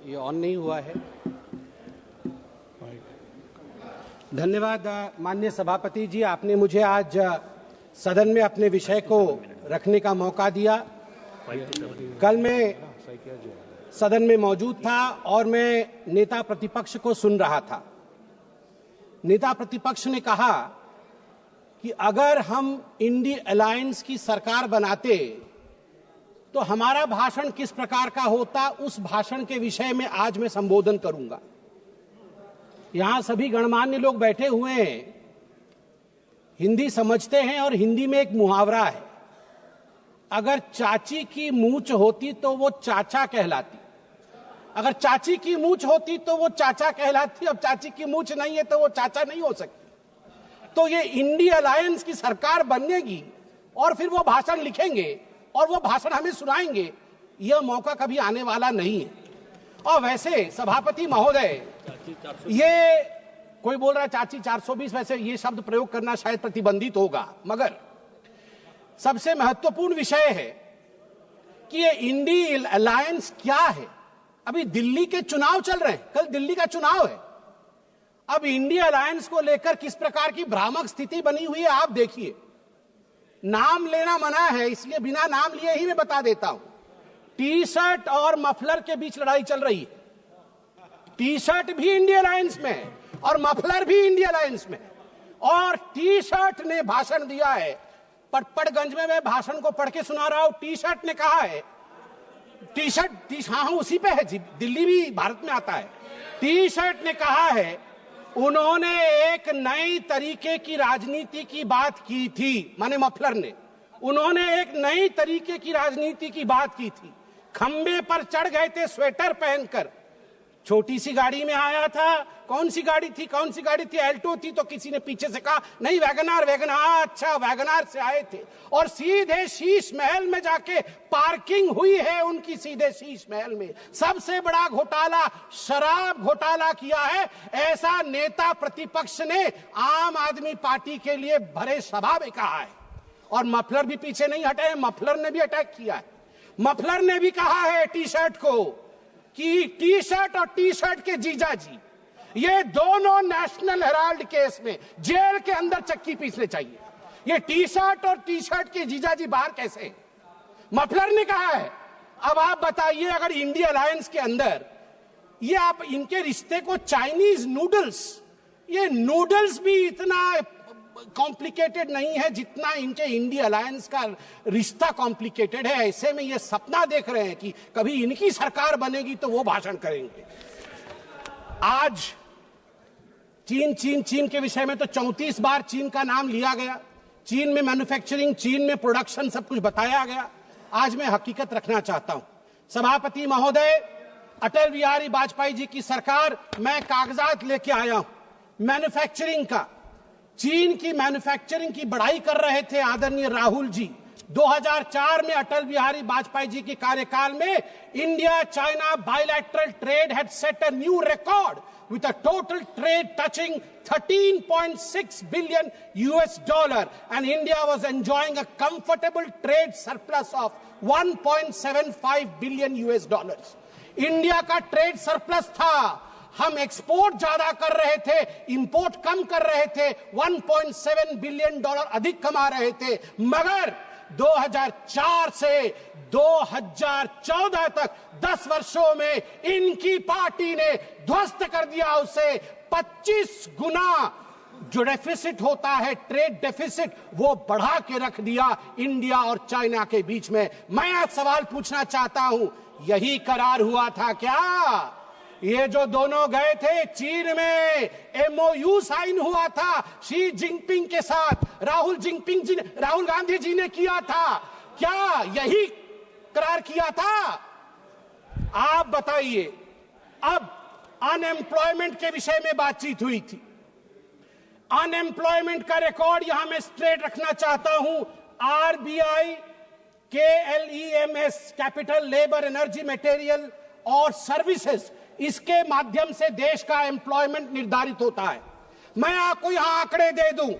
ये ऑन नहीं हुआ है। धन्यवाद माननीय सभापति जी, आपने मुझे आज सदन में अपने विषय को रखने का मौका दिया। कल मैं सदन में मौजूद था और मैं नेता प्रतिपक्ष को सुन रहा था। नेता प्रतिपक्ष ने कहा कि अगर हम इंडी अलायंस की सरकार बनाते तो हमारा भाषण किस प्रकार का होता, उस भाषण के विषय में आज मैं संबोधन करूंगा। यहां सभी गणमान्य लोग बैठे हुए हैं, हिंदी समझते हैं और हिंदी में एक मुहावरा है, अगर चाची की मूंछ होती तो वो चाचा कहलाती, अगर चाची की मूंछ होती तो वो चाचा कहलाती, अब चाची की मूंछ नहीं है तो वो चाचा नहीं हो सकती। तो ये इंडी अलायंस की सरकार बनेगी और फिर वो भाषण लिखेंगे और वो भाषण हमें सुनाएंगे, यह मौका कभी आने वाला नहीं है। और वैसे सभापति महोदय, ये कोई बोल रहा है चाची 420, वैसे ये शब्द प्रयोग करना शायद प्रतिबंधित होगा, मगर सबसे महत्वपूर्ण विषय है कि ये इंडी अलायंस क्या है। अभी दिल्ली के चुनाव चल रहे हैं, कल दिल्ली का चुनाव है। अब इंडी अलायंस को लेकर किस प्रकार की भ्रामक स्थिति बनी हुई है आप देखिए। नाम लेना मना है, इसलिए बिना नाम लिए ही मैं बता देता हूं। टी शर्ट और मफलर के बीच लड़ाई चल रही है। टी शर्ट भी इंडी अलायंस में है और मफलर भी इंडी अलायंस में है। और टी शर्ट ने भाषण दिया है, पटपड़गंज में मैं भाषण को पढ़ के सुना रहा हूं। टी शर्ट ने कहा है, टी शर्ट हाँ उसी पे है जी, दिल्ली भी भारत में आता है। टी शर्ट ने कहा है, उन्होंने एक नई तरीके की राजनीति की बात की थी, माने मफलर ने, उन्होंने एक नई तरीके की राजनीति की बात की थी। खंबे पर चढ़ गए थे स्वेटर पहनकर, छोटी सी गाड़ी में आया था। कौन सी गाड़ी थी? एल्टो थी। तो किसी ने पीछे से कहा नहीं वैगनार, अच्छा वैगनार से आए थे और सीधे शीश महल में जाके पार्किंग हुई है उनकी, सीधे शीश महल में। सबसे बड़ा घोटाला शराब घोटाला किया है, ऐसा नेता प्रतिपक्ष ने आम आदमी पार्टी के लिए भरे सभा में कहा है। और मफलर भी पीछे नहीं हटे, मफलर ने भी अटैक किया है। मफलर ने भी कहा है टी शर्ट को कि टी शर्ट और टी शर्ट के जीजा जी, ये दोनों नेशनल हेराल्ड केस में जेल के अंदर चक्की पीसने चाहिए। ये टी शर्ट और टी शर्ट के जीजा जी बाहर कैसे? मफलर ने कहा है। अब आप बताइए, अगर इंडिया अलायंस के अंदर ये आप इनके रिश्ते को चाइनीज नूडल्स, ये नूडल्स भी इतना कॉम्प्लिकेटेड नहीं है जितना इनके इंडिया अलायंस का रिश्ता कॉम्प्लिकेटेड है। ऐसे में ये सपना देख रहे हैं कि कभी इनकी सरकार बनेगी तो वो भाषण करेंगे। आज चीन के विषय में तो 34 बार चीन का नाम लिया गया, चीन में मैन्युफैक्चरिंग, चीन में प्रोडक्शन, सब कुछ बताया गया। आज मैं हकीकत रखना चाहता हूं। सभापति महोदय, अटल बिहारी वाजपेयी जी की सरकार, मैं कागजात लेके आया हूं मैन्युफैक्चरिंग का। चीन की मैन्युफैक्चरिंग की बढ़ाई कर रहे थे आदरणीय राहुल जी। 2004 में अटल बिहारी वाजपेयी जी के कार्यकाल में India China bilateral trade had set a new record with a total trade touching 13.6 billion US dollar, and India was enjoying a comfortable trade surplus of 1.75 billion US dollars. India का ट्रेड सरप्लस था, हम export ज्यादा कर रहे थे, import कम कर रहे थे, 1.7 बिलियन डॉलर अधिक कमा रहे थे। मगर 2004 से 2014 तक 10 वर्षों में इनकी पार्टी ने ध्वस्त कर दिया उसे। 25 गुना जो डेफिसिट होता है, ट्रेड डेफिसिट, वो बढ़ा के रख दिया इंडिया और चाइना के बीच में। मैं आज सवाल पूछना चाहता हूं, यही करार हुआ था क्या? ये जो दोनों गए थे चीन में, MOU साइन हुआ था शी जिनपिंग के साथ, राहुल गांधी जी ने किया था, क्या यही करार किया था? आप बताइए। अब अनएम्प्लॉयमेंट के विषय में बातचीत हुई थी। अनएम्प्लॉयमेंट का रिकॉर्ड यहां मैं स्ट्रेट रखना चाहता हूं। RBI, KLEMS, capital, labour, energy, material और सर्विसेज, इसके माध्यम से देश का एम्प्लॉयमेंट निर्धारित होता है। मैं आपको यहां आंकड़े दे दूं।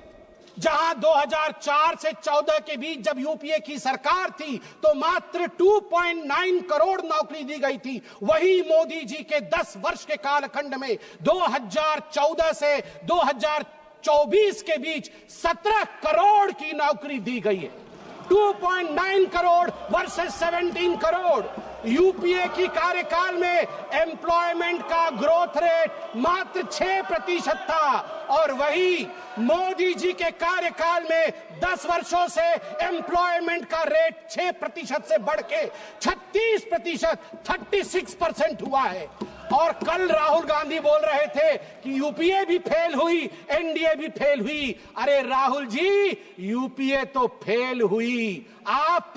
जहां 2004 से 14 के बीच जब यूपीए की सरकार थी तो मात्र 2.9 करोड़ नौकरी दी गई थी, वही मोदी जी के 10 वर्ष के कालखंड में 2014 से 2024 के बीच 17 करोड़ की नौकरी दी गई है। 2.9 करोड़ वर्सेस 17 करोड़। यूपीए की कार्यकाल में एम्प्लॉयमेंट का ग्रोथ रेट मात्र 6% था और वही मोदी जी के कार्यकाल में 10 वर्षों से एम्प्लॉयमेंट का रेट 6% से बढ़ के 36%, 36% हुआ है। और कल राहुल गांधी बोल रहे थे कि यूपीए भी फेल हुई, एनडीए भी फेल हुई। अरे राहुल जी, यूपीए तो फेल हुई, आप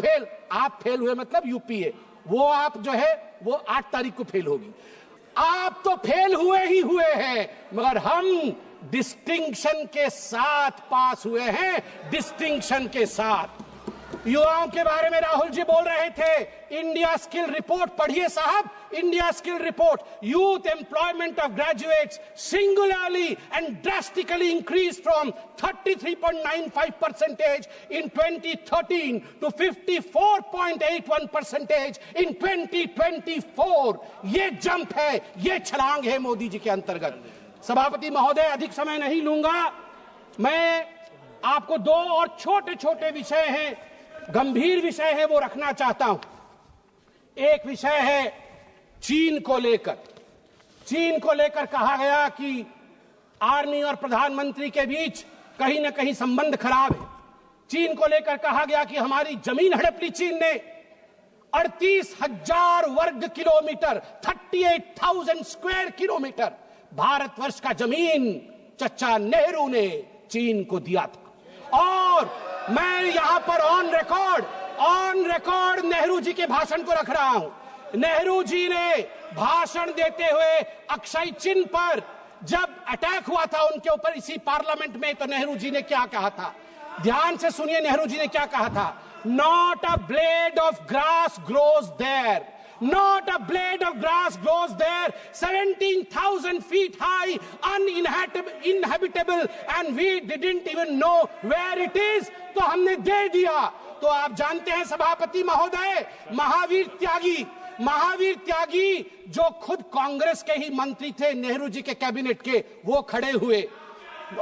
फेल हुए मतलब यूपीए, वो आप जो है वो 8 तारीख को फेल होगी। आप तो फेल हुए ही हुए हैं, मगर हम डिस्टिंक्शन के साथ पास हुए हैं, डिस्टिंक्शन के साथ। युवाओं के बारे में राहुल जी बोल रहे थे। इंडिया स्किल रिपोर्ट पढ़िए साहब, India skill report. Youth employment of graduates singularly and drastically increase from 33.95% in 2013 to 54.81% in 2024। ये जंप है, ये छलांग है मोदी जी के अंतर्गत। सभापति महोदय, अधिक समय नहीं लूंगा। मैं आपको 2 और छोटे छोटे विषय हैं, गंभीर विषय है, वो रखना चाहता हूं। एक विषय है चीन को लेकर। चीन को लेकर कहा गया कि आर्मी और प्रधानमंत्री के बीच कहीं ना कहीं संबंध खराब है। चीन को लेकर कहा गया कि हमारी जमीन हड़प ली चीन ने। 38,000 वर्ग किलोमीटर, 38,000 स्क्वायर किलोमीटर भारतवर्ष का जमीन चचा नेहरू ने चीन को दिया था। और मैं यहां पर ऑन रिकॉर्ड नेहरू जी के भाषण को रख रहा हूं। नेहरू जी ने भाषण देते हुए अक्षय चिन्ह पर जब अटैक हुआ था उनके ऊपर इसी पार्लियामेंट में, तो नेहरू जी ने क्या कहा था, ध्यान से सुनिए नेहरू जी ने क्या कहा था। Not a blade of grass grows there, not a blade of grass grows there, 17,000 feet high, uninhabitable, and we didn't even know where it is। तो हमने दे दिया। तो आप जानते हैं सभापति महोदय, महावीर त्यागी जो खुद कांग्रेस के ही मंत्री थे, नेहरू जी के कैबिनेट के, वो खड़े हुए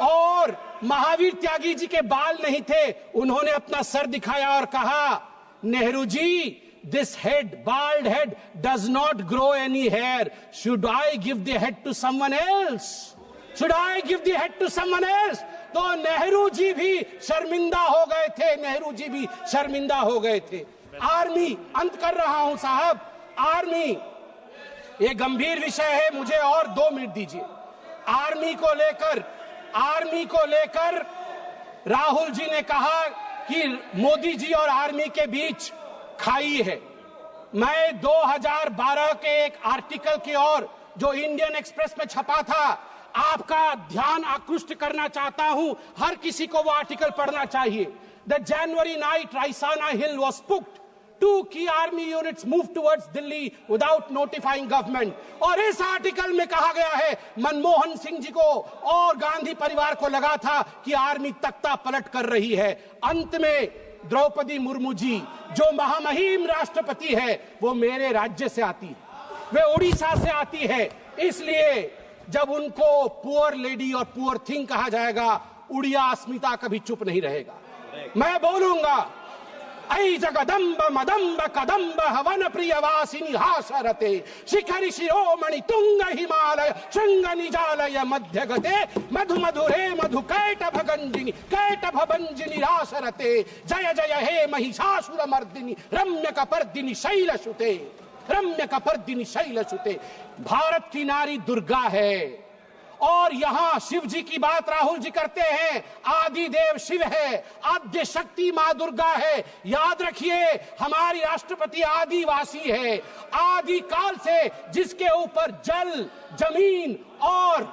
और महावीर त्यागी जी के बाल नहीं थे, उन्होंने अपना सर दिखाया और कहा, Nehru ji, this head, bald head, does not grow any hair. Should I give the head to someone else? Should I give the head to someone else? तो नेहरू जी भी शर्मिंदा हो गए थे, नेहरू जी भी शर्मिंदा हो गए थे। आर्मी, अंत कर रहा हूं साहब, आर्मी ये गंभीर विषय है, मुझे और 2 मिनट दीजिए। आर्मी को लेकर राहुल जी ने कहा कि मोदी जी और आर्मी के बीच खाई है। मैं 2012 के एक आर्टिकल की ओर जो इंडियन एक्सप्रेस में छपा था, आपका ध्यान आकृष्ट करना चाहता हूं। हर किसी को वो आर्टिकल पढ़ना चाहिए। The January night Raisina hill was spooked, 2 key army units moved towards Delhi without notifying government। और इस आर्टिकल में कहा गया है, मनमोहन सिंह जी को और गांधी परिवार को लगा था कि आर्मी तख्ता पलट कर रही है। अंत में द्रौपदी मुर्मू जी जो महामहिम राष्ट्रपति है, वो मेरे राज्य से आती है, वे उड़ीसा से आती है। इसलिए जब उनको पुअर लेडी और पुअर थिंग कहा जाएगा, उड़िया अस्मिता कभी चुप नहीं रहेगा। मैं बोलूंगा, ऐ जगदम्ब मदम्ब कदम्ब हवन प्रियवासिनी हासरते, शिखरि शिरोमणि तुंग हिमालय शृंग निजालय मध्य गते, मधु मधुरे मधु कैटभ भंजिनी रासरते, जय जय हे महिषासुर मर्दिनी रम्य कपर्दिनी शैलसुते, रम्य कपर्दिनी शैलसुते। भारत की नारी दुर्गा है। और यहां शिव जी की बात राहुल जी करते हैं, आदि देव शिव है, आद्य शक्ति मां दुर्गा है। याद रखिए, हमारी राष्ट्रपति आदिवासी है, आदि काल से जिसके ऊपर जल, जमीन और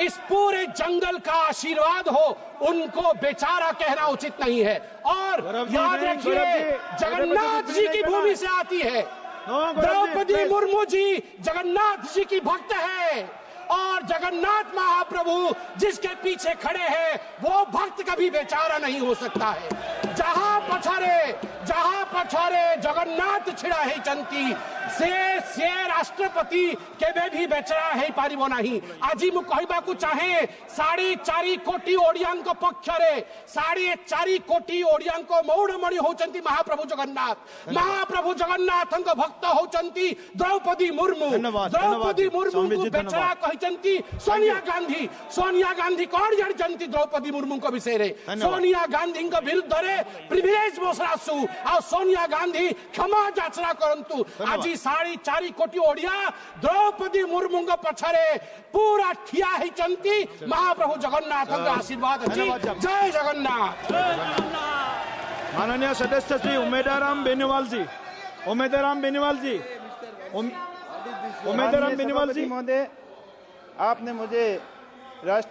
इस पूरे जंगल का आशीर्वाद हो, उनको बेचारा कहना उचित नहीं है। और याद रखिए, जगन्नाथ जी की भूमि से आती है। द्रौपदी मुर्मू जी जगन्नाथ जी की भक्त है और जगन्नाथ महाप्रभु जिसके पीछे खड़े हैं वो भक्त कभी बेचारा नहीं हो सकता है। जहां पछारे जगन्नाथ छिड़ा है चंती से राष्ट्रपति केबे भी बेचरा है पारिबो नहीं। आज मु कहबाकू चाहे 4.5 कोटी ओडियान पक्षरे 4.5 कोटी ओडियान मौड़मणि होचंती महाप्रभु जगन्नाथ भक्त होचंती द्रौपदी मुर्मू। द्रौपदी मुर्मू को बेचरा कहचंती सोनिया गांधी कौन जानचंती द्रौपदी मुर्मू को विषय रे। सोनिया गांधी विरुद्ध रे प्रिविलेज मोसरासु आ सोनिया गांधी क्षमा याचना करंतु। आज 4.5 कोटी ओडिया द्रौपदी मुर्मू पछरे पूरा ठिया होचंती महाप्रभु जगन्नाथ आशीर्वाद अछि। जय जगन्नाथ। माननीय सदस्य श्री उमेदाराम बेनीवाल जी महोदय, आपने मुझे राष्ट्र